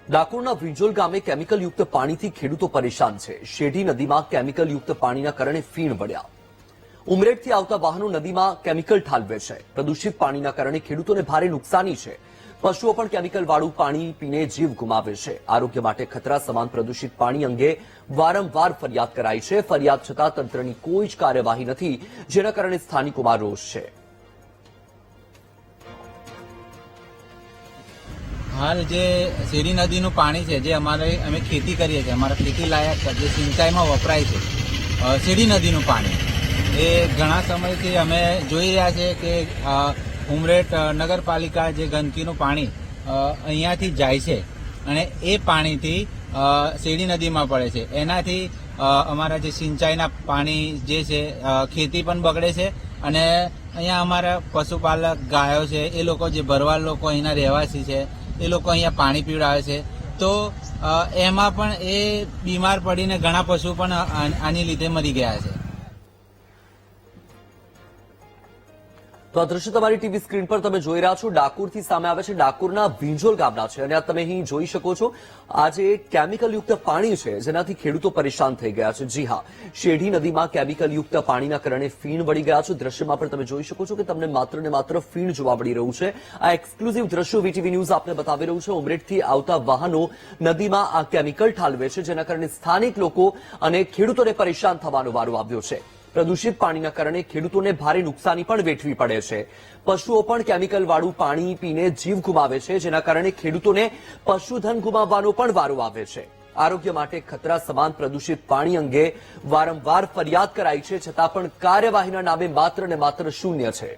ડાકોરના વિંજોલ ગામે કેમિકલયુક્ત પાણીથી ખેડૂતો પરેશાન છે। શેઢી નદીમાં કેમિકલયુક્ત પાણીના કારણે ફીણ વળ્યા। ઉમરેઠથી આવતા વાહનો નદીમાં કેમિકલ ઠાલવે છે। પ્રદૂષિત પાણીના કારણે ખેડૂતોને ભારે નુકસાની છે। પશુઓ પણ કેમિકલવાળું પાણી પીને જીવ ગુમાવે છે। આરોગ્ય માટે ખતરા સમાન પ્રદૂષિત પાણી અંગે વારંવાર ફરિયાદ કરાઈ છે। ફરિયાદ છતાં તંત્રની કોઈ જ કાર્યવાહી નથી, જેના કારણે સ્થાનિકોમાં રોષ છે। हाल जे शेरी नदी पानी है जे अमे खेती करीए छे, अमारा खेती लायक जे सिंचाई में वपराय छे शेरी नदी पानी ए घणा समय थी अमे जोई रह्या छे के उमरेठ नगरपालिका जे गंदकीनुं पाणी अहींयाथी जाय छे अने ए पाणीथी शेरी नदी में पड़े छे। एनाथी अमारा जे सिंचाईना पाणी जे छे खेती पण बगड़े छे अने अहींया अमारा पशुपालक गायो छे ए लोको जे भरवाड लोको अहींना रहेवासी छे એ લોકો અહીંયા પાણી પીવડાવે છે તો એમાં પણ એ બીમાર પડીને ઘણા પશુ પણ આની લીધે મરી ગયા છે। તો આ દ્રશ્ય તમારી ટીવી સ્ક્રીન પર તમે જોઈ રહ્યા છો। ડાકોરથી સામે આવે છે, ડાકોરના વિંજોલ ગામના છે અને આ તમે અહીં જોઈ શકો છો આ જે કેમિકલયુક્ત પાણી છે જેનાથી ખેડૂતો પરેશાન થઈ ગયા છે। જી હા, શેઢી નદીમાં કેમિકલયુક્ત પાણીના કારણે ફીણ વળી ગયા છે। દ્રશ્યમાં પણ તમે જોઈ શકો છો કે તમને માત્ર ને માત્ર ફીણ જોવા મળી રહ્યું છે। આ એક્સક્લુઝિવ દ્રશ્યો વીટીવી ન્યૂઝ આપને બતાવી રહ્યું છે। ઉમરેઠથી આવતા વાહનો નદીમાં આ કેમિકલ ઠાલવે છે, જેના કારણે સ્થાનિક લોકો અને ખેડૂતોને પરેશાન થવાનો વારો આવ્યો છે। પ્રદૂષિત પાણીના કારણે ખેડૂતોને ભારે નુકસાની પણ વેઠવી પડે છે। પશુઓ પણ કેમિકલવાળું પાણી પીને જીવ ગુમાવે છે, જેના કારણે ખેડૂતોને પશુધન ગુમાવવાનો પણ વારો આવે છે। આરોગ્ય માટે ખતરા સમાન પ્રદૂષિત પાણી અંગે વારંવાર ફરિયાદ કરાઈ છે, છતાં પણ કાર્યવાહીના નામે માત્ર ને માત્ર શૂન્ય છે।